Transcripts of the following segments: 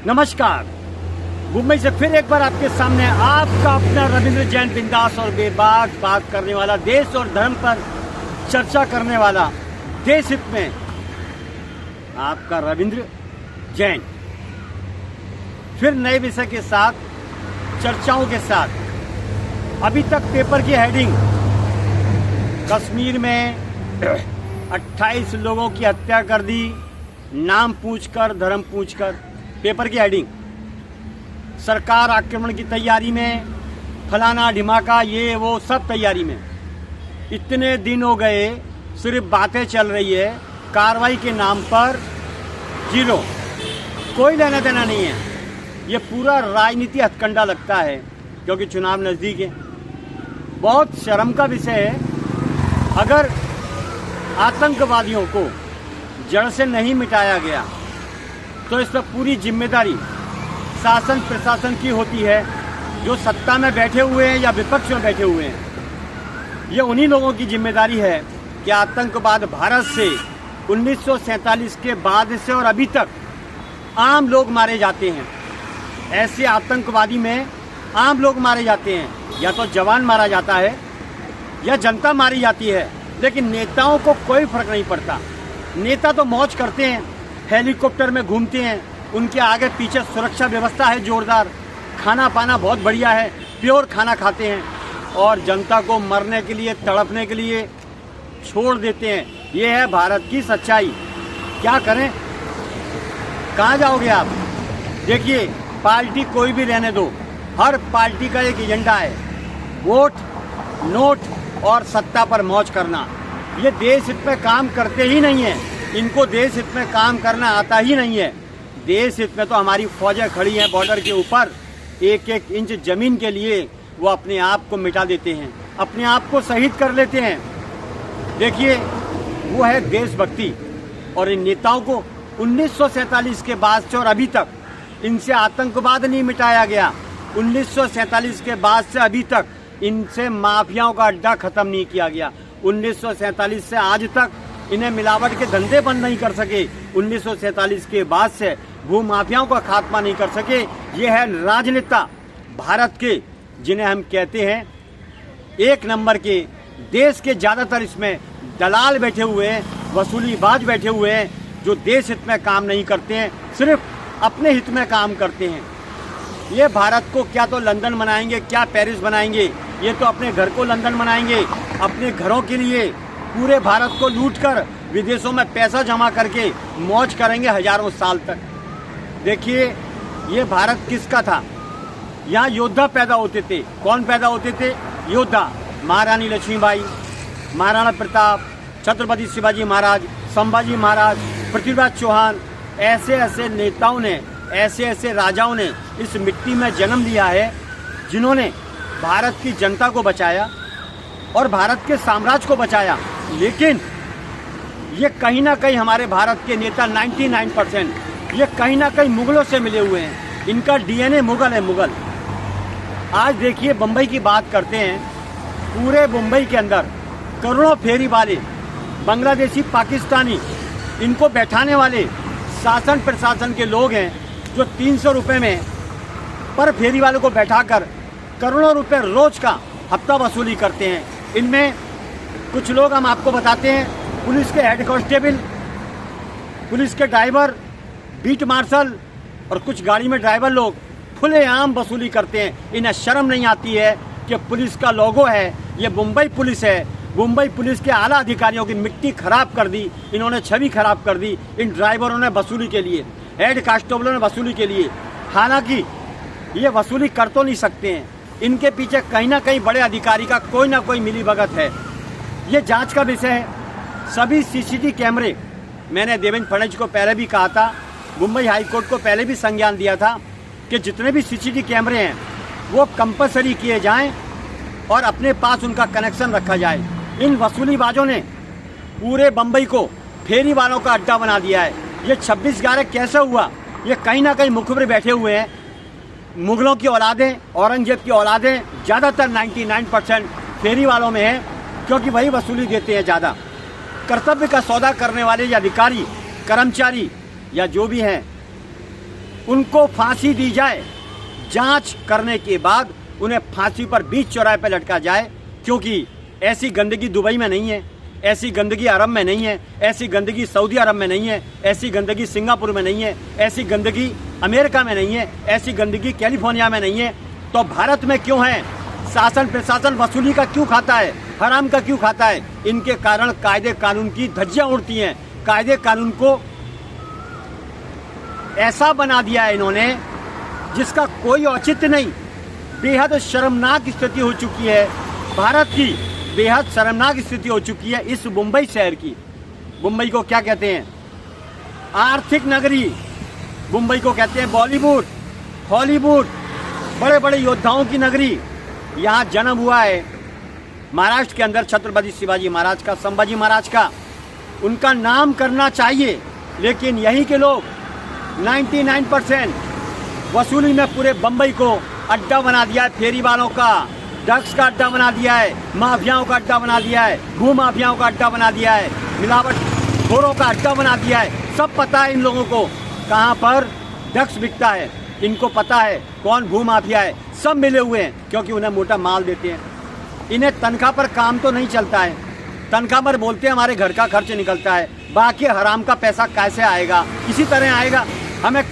नमस्कार। मुंबई से फिर एक बार आपके सामने आपका अपना रविंद्र जैन बिंदास और बेबाक बात करने वाला, देश और धर्म पर चर्चा करने वाला, देश हित में आपका रविंद्र जैन फिर नए विषय के साथ, चर्चाओं के साथ। अभी तक पेपर की हेडिंग, कश्मीर में 28 लोगों की हत्या कर दी, नाम पूछकर, धर्म पूछकर। पेपर की हेडिंग, सरकार आक्रमण की तैयारी में, फलाना ढिमाका, ये वो सब तैयारी में। इतने दिन हो गए, सिर्फ बातें चल रही है, कार्रवाई के नाम पर जीरो, कोई लेना देना नहीं है। ये पूरा राजनीति हथकंडा लगता है क्योंकि चुनाव नज़दीक है। बहुत शर्म का विषय है, अगर आतंकवादियों को जड़ से नहीं मिटाया गया तो इस पर पूरी जिम्मेदारी शासन प्रशासन की होती है, जो सत्ता में बैठे हुए हैं या विपक्ष में बैठे हुए हैं। ये उन्हीं लोगों की जिम्मेदारी है कि आतंकवाद भारत से 1947 के बाद से और अभी तक आम लोग मारे जाते हैं। ऐसे आतंकवादी में आम लोग मारे जाते हैं, या तो जवान मारा जाता है या जनता मारी जाती है, लेकिन नेताओं को कोई फर्क नहीं पड़ता। नेता तो मौज करते हैं, हेलीकॉप्टर में घूमते हैं, उनके आगे पीछे सुरक्षा व्यवस्था है जोरदार, खाना पाना बहुत बढ़िया है, प्योर खाना खाते हैं, और जनता को मरने के लिए, तड़पने के लिए छोड़ देते हैं। ये है भारत की सच्चाई। क्या करें, कहाँ जाओगे आप? देखिए, पार्टी कोई भी रहने दो, हर पार्टी का एक एजेंडा है, वोट, नोट और सत्ता पर मौज करना। ये देश हित में काम करते ही नहीं है, इनको देश हित में काम करना आता ही नहीं है। देश हित में तो हमारी फौजें खड़ी हैं बॉर्डर के ऊपर, एक एक इंच जमीन के लिए वो अपने आप को मिटा देते हैं, अपने आप को शहीद कर लेते हैं। देखिए, वो है देशभक्ति। और इन नेताओं को 1947 के बाद से और अभी तक इनसे आतंकवाद नहीं मिटाया गया। 1947 के बाद से अभी तक इनसे माफियाओं का अड्डा खत्म नहीं किया गया। 1947 से आज तक इन्हें मिलावट के धंधे बंद नहीं कर सके। 1947 के बाद से भूमाफियाओं का खात्मा नहीं कर सके। ये है राजनेता भारत के, जिन्हें हम कहते हैं एक नंबर के। देश के ज़्यादातर इसमें दलाल बैठे हुए हैं, वसूलीबाज बैठे हुए हैं, जो देश हित में काम नहीं करते हैं, सिर्फ अपने हित में काम करते हैं। ये भारत को क्या तो लंदन बनाएंगे, क्या पेरिस बनाएंगे, ये तो अपने घर को लंदन बनाएंगे। अपने घरों के लिए पूरे भारत को लूटकर विदेशों में पैसा जमा करके मौज करेंगे हजारों साल तक। देखिए, ये भारत किसका था? यहाँ योद्धा पैदा होते थे। कौन पैदा होते थे? योद्धा। महारानी लक्ष्मीबाई, महाराणा प्रताप, छत्रपति शिवाजी महाराज, संभाजी महाराज, पृथ्वीराज चौहान, ऐसे ऐसे नेताओं ने, ऐसे ऐसे राजाओं ने इस मिट्टी में जन्म लिया है, जिन्होंने भारत की जनता को बचाया और भारत के साम्राज्य को बचाया। लेकिन ये कहीं ना कहीं हमारे भारत के नेता 99% ये कहीं ना कहीं मुगलों से मिले हुए हैं। इनका डीएनए मुगल है, मुगल। आज देखिए, बम्बई की बात करते हैं, पूरे मुंबई के अंदर करोड़ों फेरी वाले, बांग्लादेशी, पाकिस्तानी, इनको बैठाने वाले शासन प्रशासन के लोग हैं, जो 300 रुपये में पर फेरी वाले को बैठाकर करोड़ों रुपए रोज का हफ्ता वसूली करते हैं। इनमें कुछ लोग हम आपको बताते हैं, पुलिस के हेड कांस्टेबल, पुलिस के ड्राइवर, बीट मार्शल और कुछ गाड़ी में ड्राइवर लोग खुलेआम वसूली करते हैं। इन्हें शर्म नहीं आती है कि पुलिस का लोगो है, ये मुंबई पुलिस है। मुंबई पुलिस के आला अधिकारियों की मिट्टी खराब कर दी इन्होंने, छवि खराब कर दी इन ड्राइवरों ने वसूली के लिए, हेड कांस्टेबलों ने वसूली के लिए। हालांकि ये वसूली कर तो नहीं सकते हैं, इनके पीछे कहीं ना कहीं बड़े अधिकारी का कोई ना कोई मिलीभगत है। ये जांच का विषय है। सभी सीसीटीवी कैमरे, मैंने देवेंद्र फडणवीस को पहले भी कहा था, मुंबई हाईकोर्ट को पहले भी संज्ञान दिया था कि जितने भी सीसीटीवी कैमरे हैं वो कंपलसरी किए जाएं और अपने पास उनका कनेक्शन रखा जाए। इन वसूलीबाजों ने पूरे बम्बई को फेरी वालों का अड्डा बना दिया है। ये 26/11 कैसे हुआ? ये कहीं ना कहीं मुखबिर बैठे हुए हैं। मुगलों की औलादें, औरंगजेब की औलादें ज़्यादातर 99% फेरी वालों में हैं, क्योंकि वही वसूली देते हैं ज़्यादा। कर्तव्य का सौदा करने वाले या अधिकारी, कर्मचारी या जो भी हैं, उनको फांसी दी जाए, जांच करने के बाद उन्हें फांसी पर बीच चौराहे पर लटका जाए, क्योंकि ऐसी गंदगी दुबई में नहीं है, ऐसी गंदगी अरब में नहीं है, ऐसी गंदगी सऊदी अरब में नहीं है, ऐसी गंदगी सिंगापुर में नहीं है, ऐसी गंदगी अमेरिका में नहीं है, ऐसी गंदगी कैलिफोर्निया में नहीं है। तो भारत में क्यों है? शासन प्रशासन वसूली का क्यों खाता है, हराम का क्यों खाता है? इनके कारण कायदे कानून की धज्जियां उड़ती हैं। कायदे कानून को ऐसा बना दिया है इन्होंने जिसका कोई औचित्य नहीं। बेहद शर्मनाक स्थिति हो चुकी है भारत की, बेहद शर्मनाक स्थिति हो चुकी है इस मुंबई शहर की। मुंबई को क्या कहते हैं? आर्थिक नगरी। मुंबई को कहते हैं बॉलीवुड, हॉलीवुड, बड़े बड़े योद्धाओं की नगरी। यहाँ जन्म हुआ है महाराष्ट्र के अंदर छत्रपति शिवाजी महाराज का, संभाजी महाराज का। उनका नाम करना चाहिए, लेकिन यहीं के लोग 99% वसूली में पूरे बम्बई को अड्डा बना दिया है। फेरी वालों का, ड्रग्स का अड्डा बना दिया है, माफियाओं का अड्डा बना दिया है, भू माफियाओं का अड्डा बना दिया है, मिलावट खोरों का अड्डा बना दिया है। सब पता है इन लोगों को कहाँ पर ड्रग्स बिकता है, इनको पता है कौन भू माफिया है। सब मिले हुए हैं, क्योंकि उन्हें मोटा माल देते हैं। इन्हें तनख्वाह पर काम तो नहीं चलता है, तनख्वाह पर बोलते हैं हमारे घर का खर्च निकलता है। बाकी हराम का पैसा कैसे आएगा? इसी तरह आएगा। हमें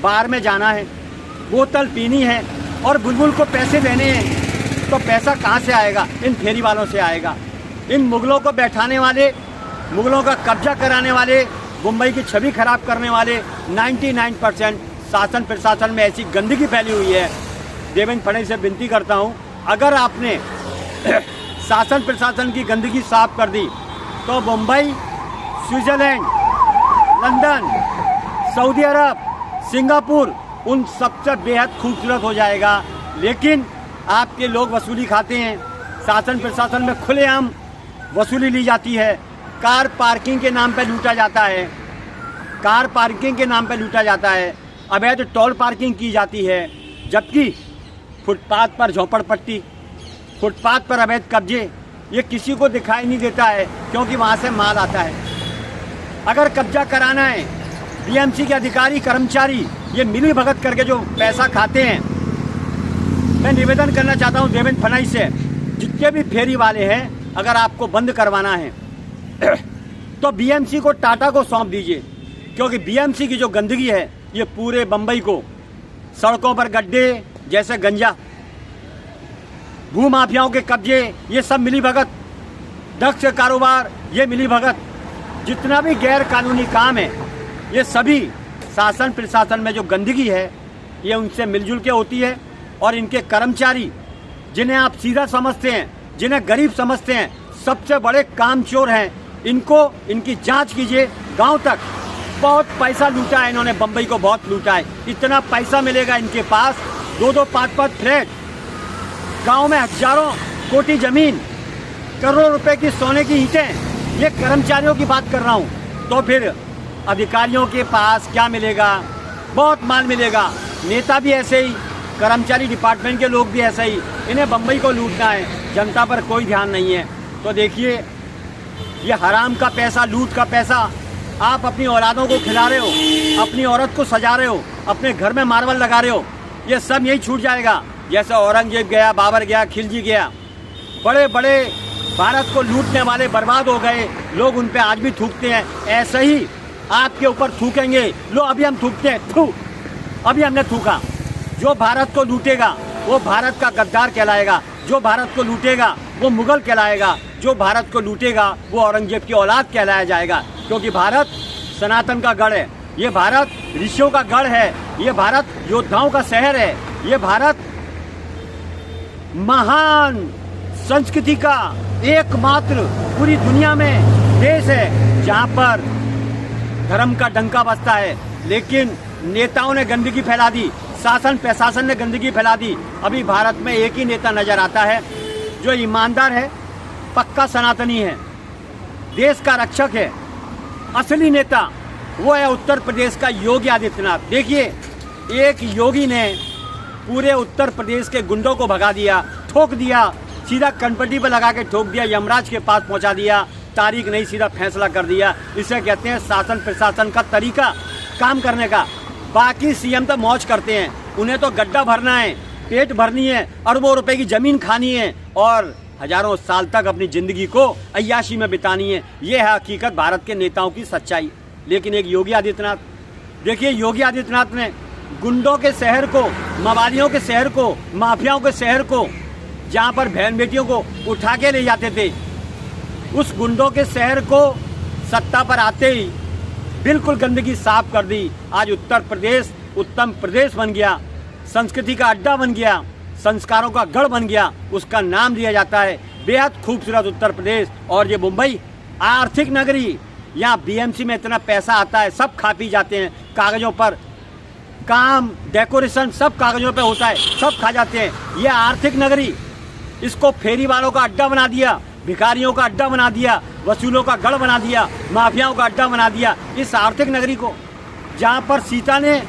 बार में जाना है, बोतल पीनी है और बुलबुल को पैसे देने हैं, तो पैसा कहाँ से आएगा? इन फेरी वालों से आएगा। इन मुगलों को बैठाने वाले, मुगलों का कब्जा कराने वाले, मुंबई की छवि खराब करने वाले 99% शासन प्रशासन में ऐसी गंदगी फैली हुई है। देवेंद्र फडणवीस से विनती करता हूँ, अगर आपने शासन प्रशासन की गंदगी साफ कर दी तो मुंबई, स्विट्जरलैंड, लंदन, सऊदी अरब, सिंगापुर उन सबसे बेहद खूबसूरत हो जाएगा। लेकिन आपके लोग वसूली खाते हैं। शासन प्रशासन में खुलेआम वसूली ली जाती है। कार पार्किंग के नाम पे लूटा जाता है, कार पार्किंग के नाम पे लूटा जाता है। अवैध टोल पार्किंग की जाती है, जबकि फुटपाथ पर झोपड़पट्टी, फुटपाथ पर अवैध कब्जे, ये किसी को दिखाई नहीं देता है, क्योंकि वहाँ से माल आता है। अगर कब्जा कराना है, बीएमसी के अधिकारी कर्मचारी ये मिली भगत करके जो पैसा खाते हैं, मैं निवेदन करना चाहता हूँ देवेंद्र फडणवीस से, जितने भी फेरी वाले हैं, अगर आपको बंद करवाना है तो बीएमसी को, टाटा को सौंप दीजिए, क्योंकि बीएमसी की जो गंदगी है ये पूरे बम्बई को, सड़कों पर गड्ढे जैसे गंजा, भू माफियाओं के कब्जे, ये सब मिली भगत, ड्रग्स के कारोबार, ये मिली भगत, जितना भी गैर कानूनी काम है, ये सभी शासन प्रशासन में जो गंदगी है ये उनसे मिलजुल के होती है। और इनके कर्मचारी, जिन्हें आप सीधा समझते हैं, जिन्हें गरीब समझते हैं, सबसे बड़े कामचोर हैं। इनको, इनकी जांच कीजिए। गांव तक बहुत पैसा लूटा है इन्होंने, बम्बई को बहुत लूटा है। इतना पैसा मिलेगा इनके पास, 2-2, 5-5 फ्लैट, गांव में हजारों कोटी जमीन, करोड़ों रुपए की सोने की ईंटें। ये कर्मचारियों की बात कर रहा हूँ। तो फिर अधिकारियों के पास क्या मिलेगा? बहुत माल मिलेगा। नेता भी ऐसे ही, कर्मचारी डिपार्टमेंट के लोग भी ऐसे ही। इन्हें बम्बई को लूटना है, जनता पर कोई ध्यान नहीं है। तो देखिए, ये हराम का पैसा, लूट का पैसा आप अपनी औलादों को खिला रहे हो, अपनी औरत को सजा रहे हो, अपने घर में मार्बल लगा रहे हो। ये सब यही छूट जाएगा। जैसे औरंगजेब गया, बाबर गया, खिलजी गया, बड़े बड़े भारत को लूटने वाले बर्बाद हो गए, लोग उन पे आज भी थूकते हैं। ऐसे ही आपके ऊपर थूकेंगे। लो, अभी हम थूकते हैं, थू, अभी हमने थूका। जो भारत को लूटेगा वो भारत का गद्दार कहलाएगा, जो भारत को लूटेगा वो मुगल कहलाएगा, जो भारत को लूटेगा वो औरंगजेब की औलाद कहलाया जाएगा। क्योंकि भारत सनातन का गढ़ है, ये भारत ऋषियों का गढ़ है, ये भारत योद्धाओं का शहर है, ये भारत महान संस्कृति का एकमात्र पूरी दुनिया में देश है जहाँ पर धर्म का डंका बजता है। लेकिन नेताओं ने गंदगी फैला दी, शासन प्रशासन ने गंदगी फैला दी। अभी भारत में एक ही नेता नजर आता है जो ईमानदार है, पक्का सनातनी है, देश का रक्षक है। असली नेता वो है उत्तर प्रदेश का योगी आदित्यनाथ। देखिए, एक योगी ने पूरे उत्तर प्रदेश के गुंडों को भगा दिया, ठोक दिया, सीधा कनपट्टी पर लगा के ठोक दिया, यमराज के पास पहुंचा दिया, तारीख नहीं सीधा फैसला कर दिया। इसे कहते हैं शासन प्रशासन का तरीका काम करने का। बाकी सीएम तो मौज करते हैं, उन्हें तो गड्ढा भरना है, पेट भरनी है, अरबों रुपए की जमीन खानी है और हजारों साल तक अपनी जिंदगी को अय्याशी में बितानी है। ये है हकीकत भारत के नेताओं की सच्चाई। लेकिन एक योगी आदित्यनाथ, देखिए योगी आदित्यनाथ ने गुंडों के शहर को, मवालियों के शहर को, माफियाओं के शहर को, जहाँ पर बहन बेटियों को उठा के ले जाते थे, उस गुंडों के शहर को सत्ता पर आते ही बिल्कुल गंदगी साफ कर दी। आज उत्तर प्रदेश उत्तम प्रदेश बन गया, संस्कृति का अड्डा बन गया, संस्कारों का गढ़ बन गया, उसका नाम दिया जाता है बेहद खूबसूरत उत्तर प्रदेश। और ये मुंबई आर्थिक नगरी, यहाँ बीएमसी में इतना पैसा आता है, सब खा पी जाते हैं, कागजों पर काम, डेकोरेशन सब कागजों पे होता है, सब खा जाते हैं। ये आर्थिक नगरी, इसको फेरी वालों का अड्डा बना दिया, भिखारियों का अड्डा बना दिया, वसूलों का गढ़ बना दिया, माफियाओं का अड्डा बना दिया। इस आर्थिक नगरी को, जहाँ पर सीता ने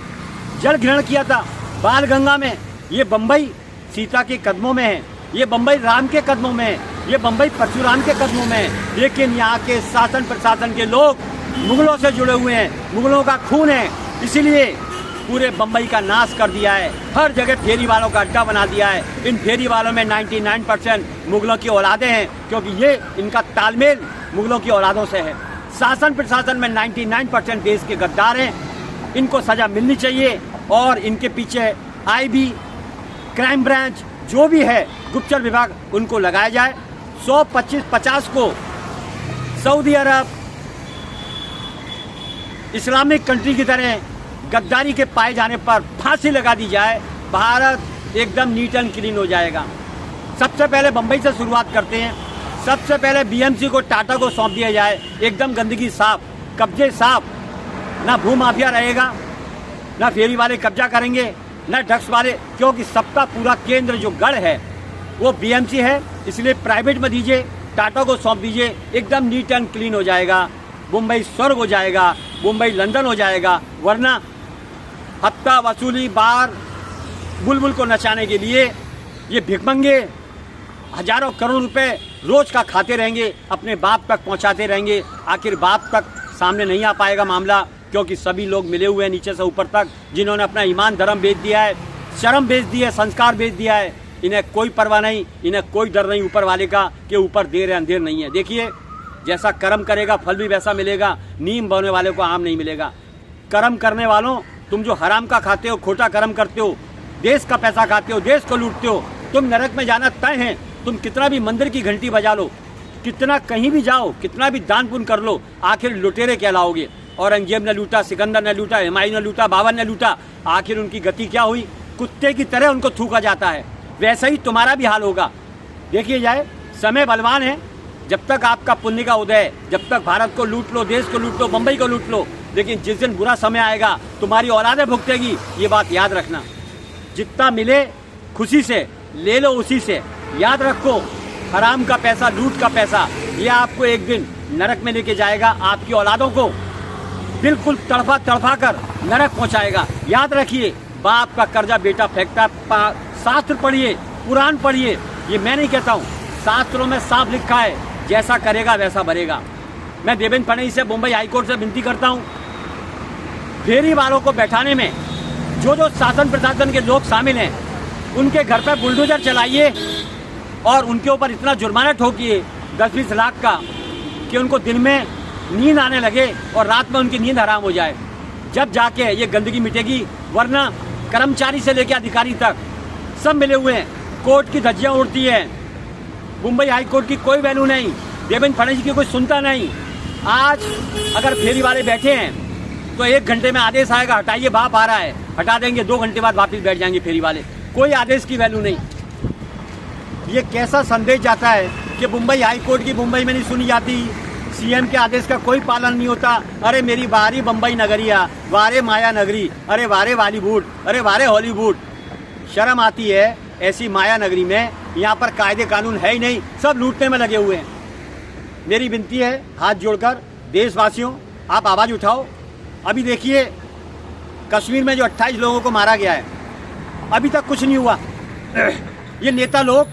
जल ग्रहण किया था बाल गंगा में, ये बम्बई सीता के कदमों में है, ये बम्बई राम के कदमों में है, ये बम्बई परशुराम के कदमों में है। लेकिन यहाँ के शासन प्रशासन के लोग मुगलों से जुड़े हुए हैं, मुगलों का खून है, इसीलिए पूरे बम्बई का नाश कर दिया है। हर जगह फेरी वालों का अड्डा बना दिया है। इन फेरी वालों में 99% मुगलों की औलादें हैं, क्योंकि ये इनका तालमेल मुगलों की औलादों से है। शासन प्रशासन में 99% देश के गद्दार हैं, इनको सजा मिलनी चाहिए और इनके पीछे आईबी, क्राइम ब्रांच, जो भी है गुप्तचर विभाग, उनको लगाया जाए। 125-50 को सऊदी अरब, इस्लामिक कंट्री की तरह गद्दारी के पाए जाने पर फांसी लगा दी जाए। भारत एकदम नीट एंड क्लीन हो जाएगा। सबसे पहले बम्बई से शुरुआत करते हैं, सबसे पहले बीएमसी को, टाटा को सौंप दिया जाए, एकदम गंदगी साफ, कब्जे साफ, ना भू माफिया रहेगा, ना फेरी वाले कब्जा करेंगे, ना ड्रग्स वाले, क्योंकि सबका पूरा केंद्र जो गढ़ है वो बीएमसी है, इसलिए प्राइवेट में दीजिए, टाटा को सौंप दीजिए, एकदम नीट एंड क्लीन हो जाएगा। मुंबई स्वर्ग हो जाएगा, मुंबई लंदन हो जाएगा। वरना हफ्ता वसूली बार बुलबुल को नचाने के लिए ये भिखमंगे हजारों करोड़ रुपए रोज का खाते रहेंगे, अपने बाप तक पहुंचाते रहेंगे। आखिर बाप तक सामने नहीं आ पाएगा मामला, क्योंकि सभी लोग मिले हुए हैं नीचे से ऊपर तक, जिन्होंने अपना ईमान धर्म बेच दिया है, शर्म बेच दी है, संस्कार बेच दिया है। इन्हें कोई परवाह नहीं, इन्हें कोई डर नहीं ऊपर वाले का कि ऊपर देर है अंधेर नहीं है। देखिए, जैसा कर्म करेगा फल भी वैसा मिलेगा, नीम बोने वाले को आम नहीं मिलेगा। कर्म करने वालों, तुम जो हराम का खाते हो, खोटा कर्म करते हो, देश का पैसा खाते हो, देश को लूटते हो, तुम नरक में जाना तय है। तुम कितना भी मंदिर की घंटी बजा लो, कितना कहीं भी जाओ, कितना भी दान पुण्य कर लो, आखिर लुटेरे कहलाओगे। औरंगजेब ने लूटा, सिकंदर ने लूटा, हुमायूं ने लूटा, बाबर ने लूटा, आखिर उनकी गति क्या हुई? कुत्ते की तरह उनको थूका जाता है। वैसा ही तुम्हारा भी हाल होगा। देखिए जाए, समय बलवान है, जब तक आपका पुण्य का उदय है, जब तक भारत को लूट लो, देश को लूट लो, बम्बई को लूट लो, लेकिन जिस दिन बुरा समय आएगा तुम्हारी औलादें भुगतेगी, ये बात याद रखना। जितना मिले खुशी से ले लो, उसी से। याद रखो, हराम का पैसा, लूट का पैसा, ये आपको एक दिन नरक में लेके जाएगा, आपकी औलादों को बिल्कुल तड़फा तड़फा कर नरक पहुंचाएगा। याद रखिए, बाप का कर्जा बेटा फेंकता। शास्त्र पढ़िए, पुराण पढ़िए, ये मैं नहीं कहता हूँ, शास्त्रों में साफ लिखा है, जैसा करेगा वैसा भरेगा। मैं देवेंद्र फडणवीस से मुंबई हाईकोर्ट से विनती करता हूँ, फेरी वालों को बैठाने में जो जो शासन प्रशासन के लोग शामिल हैं, उनके घर पर बुलडोजर चलाइए और उनके ऊपर इतना जुर्माना ठोकिए 10-20 लाख का कि उनको दिन में नींद आने लगे और रात में उनकी नींद हराम हो जाए। जब जाके ये गंदगी मिटेगी, वरना कर्मचारी से लेकर अधिकारी तक सब मिले हुए हैं, कोर्ट की धज्जियां उड़ती हैं, मुंबई हाई कोर्ट की कोई वैल्यू नहीं, देवेंद्र फडणवीस की कोई सुनता नहीं। आज अगर फेरी वाले बैठे हैं तो 1 घंटे में आदेश आएगा, हटाइए, बाप आ रहा है, हटा देंगे, 2 घंटे बाद वापस बैठ जाएंगे फेरी वाले। कोई आदेश की वैल्यू नहीं। ये कैसा संदेश जाता है कि मुंबई हाई कोर्ट की मुंबई में नहीं सुनी जाती, सीएम के आदेश का कोई पालन नहीं होता। अरे मेरी बारी बम्बई नगरिया, वारे माया नगरी, अरे वारे बॉलीवुड, अरे वारे हॉलीवुड। शर्म आती है ऐसी माया नगरी में। यहाँ पर कायदे कानून है ही नहीं, सब लूटने में लगे हुए हैं। मेरी विनती है हाथ जोड़कर, देशवासियों, आप आवाज़ उठाओ। अभी देखिए, कश्मीर में जो 28 लोगों को मारा गया है, अभी तक कुछ नहीं हुआ। ये नेता लोग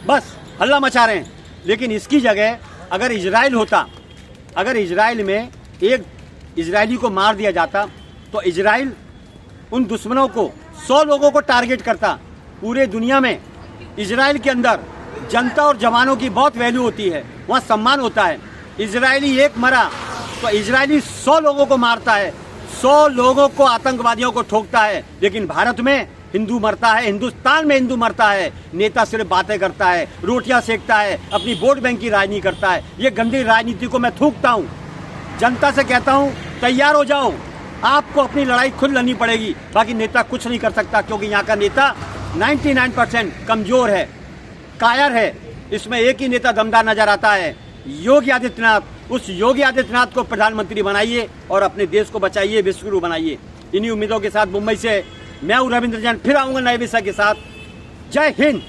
बस हल्ला मचा रहे हैं। लेकिन इसकी जगह अगर इजराइल होता, अगर इजराइल में एक इजरायली को मार दिया जाता, तो इजराइल उन दुश्मनों को, 100 लोगों को टारगेट करता। पूरे दुनिया में इजराइल के अंदर जनता और जवानों की बहुत वैल्यू होती है, वहाँ सम्मान होता है। इजरायली एक मरा तो इजरायली 100 लोगों को मारता है, 100 लोगों को, आतंकवादियों को ठोकता है। लेकिन भारत में हिंदू मरता है, हिंदुस्तान में हिंदू मरता है। नेता सिर्फ बातें करता है, रोटियां सेकता है, अपनी वोट बैंक की राजनीति करता है। ये गंदी राजनीति को मैं थूकता हूँ। जनता से कहता हूँ, तैयार हो जाओ, आपको अपनी लड़ाई खुद लड़नी पड़ेगी। बाकी नेता कुछ नहीं कर सकता, क्योंकि यहाँ का नेता 99% कमजोर है, कायर है। इसमें एक ही नेता दमदार नजर आता है, योगी आदित्यनाथ। उस योगी आदित्यनाथ को प्रधानमंत्री बनाइए और अपने देश को बचाइए, विश्वगुरु बनाइए। इन्हीं उम्मीदों के साथ मुंबई से मैं हूं रविंद्र जैन, फिर आऊंगा नए विषय के साथ। जय हिंद।